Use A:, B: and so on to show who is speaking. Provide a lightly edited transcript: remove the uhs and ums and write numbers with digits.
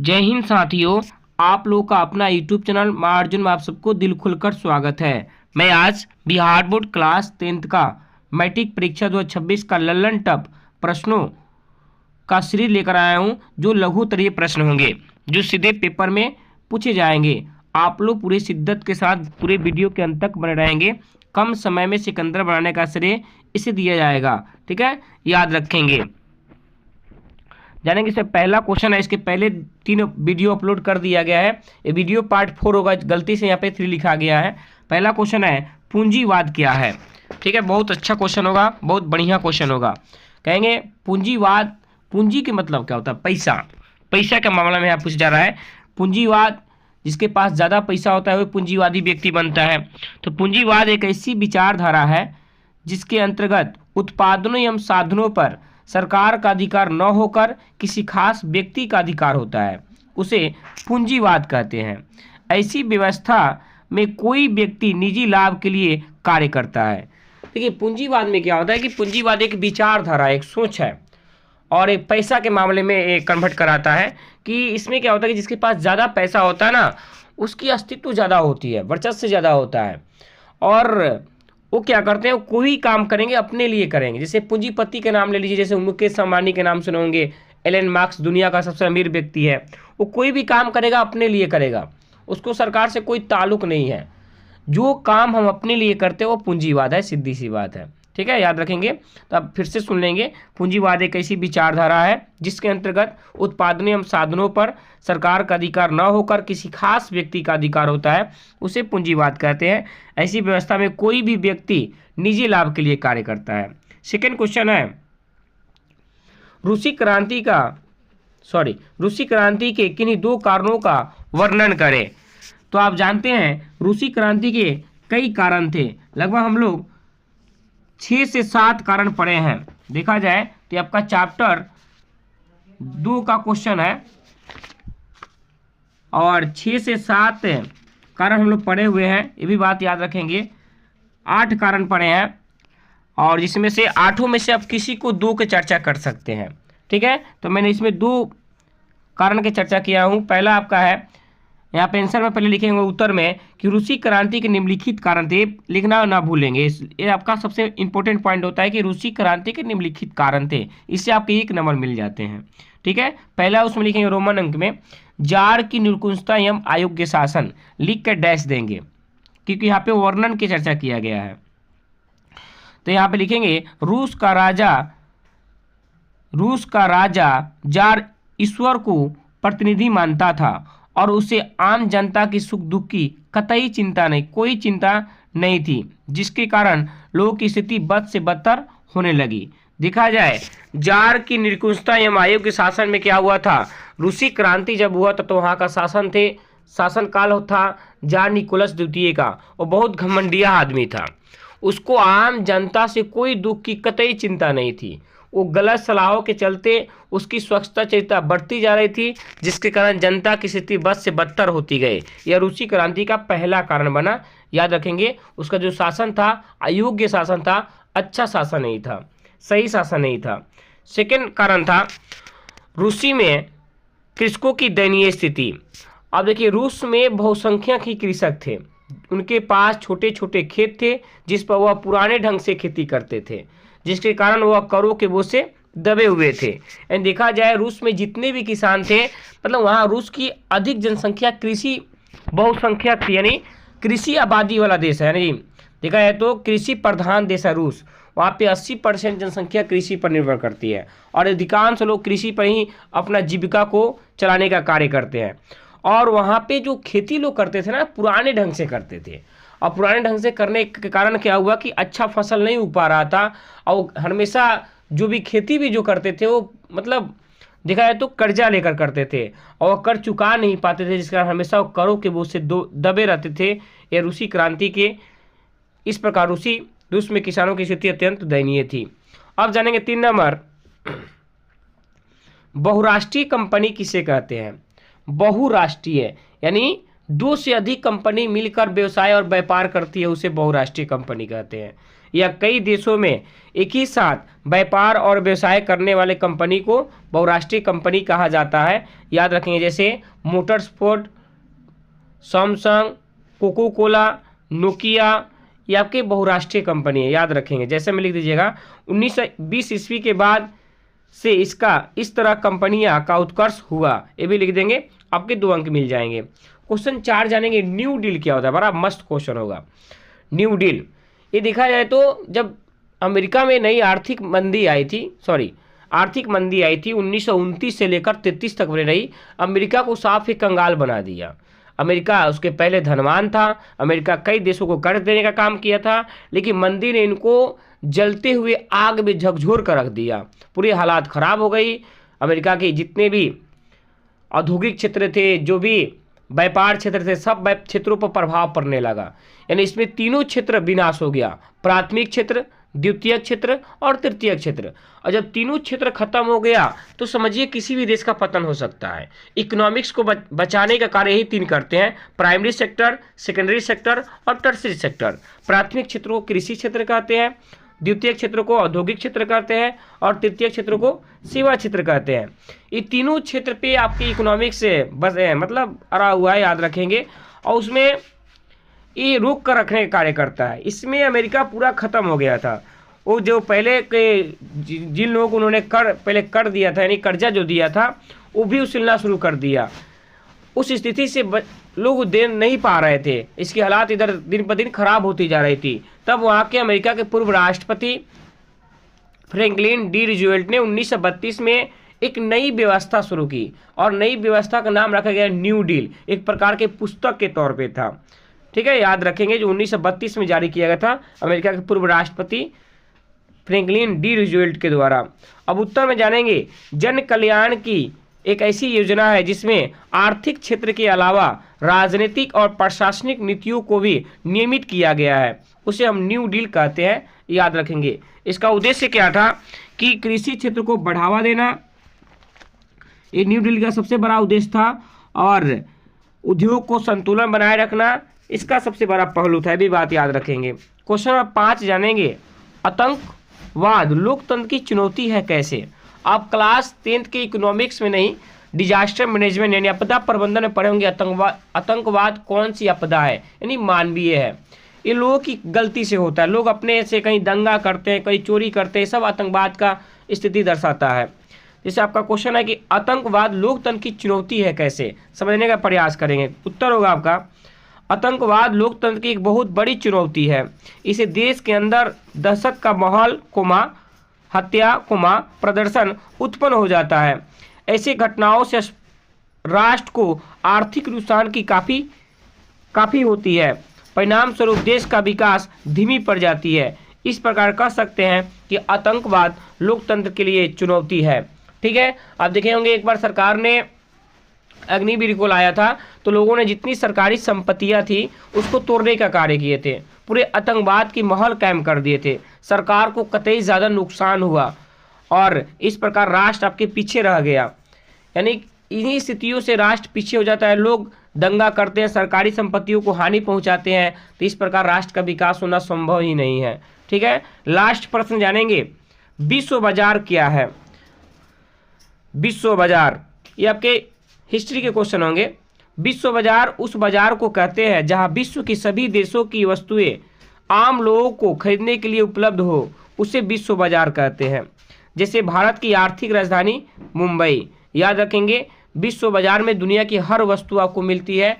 A: जय हिंद साथियों, आप लोगों का अपना यूट्यूब चैनल माँ अर्जुन में आप सबको दिल खुलकर स्वागत है। मैं आज बिहार बोर्ड क्लास 10th का मैट्रिक परीक्षा 2026 का लल्लन टफ प्रश्नों का सीरीज लेकर आया हूं, जो लघु उत्तरीय प्रश्न होंगे जो सीधे पेपर में पूछे जाएंगे। आप लोग पूरे शिद्दत के साथ पूरे वीडियो के अंत तक बने रहेंगे। कम समय में सिकंदर बनाने का श्रेय इसे दिया जाएगा, ठीक है, याद रखेंगे। जानेंगे इससे पहला क्वेश्चन है, इसके पहले 3 वीडियो अपलोड कर दिया गया है। ये वीडियो पार्ट 4 होगा, गलती से यहाँ पे 3 लिखा गया है। पहला क्वेश्चन है पूंजीवाद क्या है, ठीक है, बहुत अच्छा क्वेश्चन होगा, बहुत बढ़िया क्वेश्चन होगा। कहेंगे पूंजीवाद, पूंजी के मतलब क्या होता है? पैसा। पैसा के मामला में यहाँ पूछा जा रहा है। पूंजीवाद, जिसके पास ज़्यादा पैसा होता है वो पूंजीवादी व्यक्ति बनता है। तो पूंजीवाद एक ऐसी विचारधारा है जिसके अंतर्गत उत्पादनों एवं साधनों पर सरकार का अधिकार न होकर किसी खास व्यक्ति का अधिकार होता है, उसे पूंजीवाद कहते हैं। ऐसी व्यवस्था में कोई व्यक्ति निजी लाभ के लिए कार्य करता है। देखिए पूंजीवाद में क्या होता है कि पूंजीवाद एक विचारधारा, एक सोच है और एक पैसा के मामले में कन्वर्ट कराता है। कि इसमें क्या होता है कि जिसके पास ज़्यादा पैसा होता है ना, उसकी अस्तित्व ज़्यादा होती है, वर्चस्व ज़्यादा होता है, और वो क्या करते हैं, कोई काम करेंगे अपने लिए करेंगे। जैसे पूंजीपति के नाम ले लीजिए, जैसे मुकेश अंबानी के नाम सुने होंगे, एलन मार्क्स दुनिया का सबसे अमीर व्यक्ति है। वो कोई भी काम करेगा अपने लिए करेगा, उसको सरकार से कोई ताल्लुक नहीं है। जो काम हम अपने लिए करते हैं वो पूंजीवाद है, सीधी सी बात है, ठीक है, याद रखेंगे। तो अब फिर से सुन लेंगे। पूंजीवाद एक ऐसी विचारधारा है जिसके अंतर्गत उत्पादन एवं साधनों पर सरकार का अधिकार न होकर किसी खास व्यक्ति का अधिकार होता है, उसे पूंजीवाद कहते हैं। ऐसी व्यवस्था में कोई भी व्यक्ति निजी लाभ के लिए कार्य करता है। सेकेंड क्वेश्चन है रूसी क्रांति के किन्हीं 2 कारणों का वर्णन करें। तो आप जानते हैं रूसी क्रांति के कई कारण थे, लगभग हम लोग 6 से 7 कारण पढ़े हैं। देखा जाए तो आपका चैप्टर 2 का क्वेश्चन है और 6 से 7 कारण हम लोग पढ़े हुए हैं, ये भी बात याद रखेंगे। 8 कारण पढ़े हैं और जिसमें से 8 में से आप किसी को 2 की चर्चा कर सकते हैं, ठीक है। तो मैंने इसमें 2 कारण की चर्चा किया हूँ। पहला आपका है, यहाँ पे आंसर में पहले लिखेंगे उत्तर में कि रूसी क्रांति के निम्नलिखित कारण थे, लिखना ना भूलेंगे। ये आपका सबसे इंपॉर्टेंट पॉइंट होता है कि रूसी क्रांति के निम्नलिखित कारण थे, इससे आपके 1 नंबर मिल जाते हैं, ठीक है। पहला उसमें लिखेंगे रोमन अंक में जार की निरंकुशता एवं अयोग्य शासन, लिख कर डैश देंगे क्योंकि यहाँ पे वर्णन की चर्चा किया गया है। तो यहाँ पे लिखेंगे रूस का राजा जार ईश्वर को प्रतिनिधि मानता था और उसे आम जनता की सुख दुख की कतई कोई चिंता नहीं थी, जिसके कारण लोगों की स्थिति बद से बदतर होने लगी। देखा जाए जार की निरंकुशता एवं अयोग्य शासन में क्या हुआ था, रूसी क्रांति जब हुआ था तो वहाँ का शासन काल था जार निकोलस द्वितीय का। वो बहुत घमंडिया आदमी था, उसको आम जनता से कोई दुख की कतई चिंता नहीं थी। वो गलत सलाहों के चलते उसकी स्वच्छता चरिता बढ़ती जा रही थी, जिसके कारण जनता की स्थिति बद से बदतर होती गई। यह रूसी क्रांति का पहला कारण बना, याद रखेंगे। उसका जो शासन था अयोग्य शासन था, अच्छा शासन नहीं था, सही शासन नहीं था। सेकेंड कारण था रूसी में कृषकों की दयनीय स्थिति। अब देखिए रूस में बहुसंख्यक ही कृषक थे, उनके पास छोटे छोटे खेत थे जिस पर वह पुराने ढंग से खेती करते थे, जिसके कारण वह करों के बोझ से दबे हुए थे। एंड देखा जाए रूस में जितने भी किसान थे, मतलब वहाँ रूस की अधिक जनसंख्या कृषि बहुसंख्यक थी, यानी कृषि आबादी वाला देश है, यानी देखा जाए तो कृषि प्रधान देश है रूस। वहाँ पे 80% जनसंख्या कृषि पर निर्भर करती है और अधिकांश लोग कृषि पर ही अपना जीविका को चलाने का कार्य करते हैं। और वहाँ पे जो खेती लोग करते थे ना, पुराने ढंग से करते थे, और पुराने ढंग से करने के कारण क्या हुआ कि अच्छा फसल नहीं उग पा रहा था, और हमेशा जो भी खेती भी जो करते थे वो मतलब देखा जाए तो कर्जा लेकर करते थे और कर चुका नहीं पाते थे, जिस कारण हमेशा वो करों के बोझ से दबे रहते थे। ये रूसी क्रांति के इस प्रकार रूस में किसानों की स्थिति अत्यंत दयनीय थी। अब जानेंगे 3 नंबर, बहुराष्ट्रीय कंपनी किसे कहते हैं। बहुराष्ट्रीय यानी 2 से अधिक कंपनी मिलकर व्यवसाय और व्यापार करती है, उसे बहुराष्ट्रीय कंपनी कहते हैं। या कई देशों में एक ही साथ व्यापार और व्यवसाय करने वाले कंपनी को बहुराष्ट्रीय कंपनी कहा जाता है। याद रखेंगे, जैसे motor sport, Samsung, Coca Cola, Nokia, ये आपके बहुराष्ट्रीय कंपनी है। याद रखेंगे, जैसे में लिख दीजिएगा 1920 ईस्वी के बाद से इसका इस तरह कंपनियां का उत्कर्ष हुआ, ये भी लिख देंगे, आपके 2 अंक मिल जाएंगे। क्वेश्चन 4 जानेंगे न्यू डील क्या होता है, बड़ा मस्त क्वेश्चन होगा। न्यू डील, ये देखा जाए तो जब अमेरिका में नई आर्थिक मंदी आई थी 1929 से लेकर 33 तक में रही, अमेरिका को साफ ही कंगाल बना दिया। अमेरिका उसके पहले धनवान था, अमेरिका कई देशों को कर्ज देने का काम किया था, लेकिन मंदी ने इनको जलते हुए आग में झकझोर कर रख दिया। पूरी हालात खराब हो गई। अमेरिका के जितने भी औद्योगिक क्षेत्र थे, जो भी व्यापार क्षेत्र थे, सब क्षेत्रों पर प्रभाव पड़ने लगा। यानी इसमें तीनों क्षेत्र विनाश हो गया, प्राथमिक क्षेत्र, द्वितीयक क्षेत्र और तृतीयक क्षेत्र। और जब तीनों क्षेत्र खत्म हो गया तो समझिए किसी भी देश का पतन हो सकता है। इकोनॉमिक्स को बचाने का कार्य यही 3 करते हैं, प्राइमरी सेक्टर, सेकेंडरी सेक्टर और टर्शियरी सेक्टर। प्राथमिक क्षेत्र को कृषि क्षेत्र कहते हैं, द्वितीय क्षेत्र को औद्योगिक क्षेत्र कहते हैं और तृतीय क्षेत्र को सेवा क्षेत्र कहते हैं। ये तीनों क्षेत्र पे आपके इकोनॉमिक्स से बस मतलब अड़ा हुआ है, याद रखेंगे। और उसमें ये रोक कर रखने का कार्य करता है। इसमें अमेरिका पूरा खत्म हो गया था। वो जो पहले के जिन लोगों को उन्होंने पहले कर दिया था, यानी कर्जा जो दिया था, वो भी उछलना शुरू कर दिया। उस स्थिति से लोग दे नहीं पा रहे थे, इसकी हालात इधर दिन पर दिन खराब होती जा रही थी। तब वहाँ के अमेरिका के पूर्व राष्ट्रपति फ्रैंकलिन डी रूजवेल्ट ने 1932 में एक नई व्यवस्था शुरू की और नई व्यवस्था का नाम रखा गया न्यू डील। एक प्रकार के पुस्तक के तौर पे था, ठीक है, याद रखेंगे, जो 1932 में जारी किया गया था अमेरिका के पूर्व राष्ट्रपति फ्रैंकलिन डी रूजवेल्ट के द्वारा। अब उत्तर में जानेंगे, जन कल्याण की एक ऐसी योजना है जिसमें आर्थिक क्षेत्र के अलावा राजनीतिक और प्रशासनिक नीतियों को भी नियमित किया गया है, उसे हम न्यू डील कहते हैं। याद रखेंगे, इसका उद्देश्य क्या था कि कृषि क्षेत्र को बढ़ावा देना, ये न्यू डील का सबसे बड़ा उद्देश्य था, और उद्योग को संतुलन बनाए रखना इसका सबसे बड़ा पहलू था, ये भी बात याद रखेंगे। क्वेश्चन नंबर 5 जानेंगे, आतंकवाद लोकतंत्र की चुनौती है कैसे। आप क्लास 10th के इकोनॉमिक्स में नहीं, डिजास्टर मैनेजमेंट यानी आपदा प्रबंधन में पढ़े होंगे। आतंकवाद कौन सी आपदा है, यानी मानवीय है। ये लोगों की गलती से होता है, लोग अपने से कहीं दंगा करते हैं, कहीं चोरी करते हैं, सब आतंकवाद का स्थिति दर्शाता है। जैसे आपका क्वेश्चन है कि आतंकवाद लोकतंत्र की चुनौती है कैसे, समझने का प्रयास करेंगे। उत्तर होगा आपका, आतंकवाद लोकतंत्र की एक बहुत बड़ी चुनौती है। इसे देश के अंदर दहशत का माहौल हत्या प्रदर्शन उत्पन्न हो जाता है। ऐसी घटनाओं से राष्ट्र को आर्थिक नुकसान की काफ़ी होती है। परिणाम स्वरूप देश का विकास धीमी पड़ जाती है। इस प्रकार कह सकते हैं कि आतंकवाद लोकतंत्र के लिए चुनौती है। ठीक है, आप देखे होंगे एक बार सरकार ने अग्निवीर को लाया था, तो लोगों ने जितनी सरकारी संपत्तियां थी उसको तोड़ने का कार्य किए थे, पूरे आतंकवाद की माहौल कायम कर दिए थे। सरकार को कतई ज़्यादा नुकसान हुआ और इस प्रकार राष्ट्र आपके पीछे रह गया। यानी इन्हीं स्थितियों से राष्ट्र पीछे हो जाता है, लोग दंगा करते हैं, सरकारी संपत्तियों को हानि पहुंचाते हैं, तो इस प्रकार राष्ट्र का विकास होना संभव ही नहीं है। ठीक है, लास्ट प्रश्न जानेंगे, विश्व बाजार क्या है। विश्व बाजार, ये आपके हिस्ट्री के क्वेश्चन होंगे। विश्व बाजार उस बाजार को कहते हैं जहां विश्व की सभी देशों की वस्तुएं आम लोगों को खरीदने के लिए उपलब्ध हो, उसे विश्व बाजार कहते हैं। जैसे भारत की आर्थिक राजधानी मुंबई, याद रखेंगे, विश्व बाजार में दुनिया की हर वस्तु आपको मिलती है।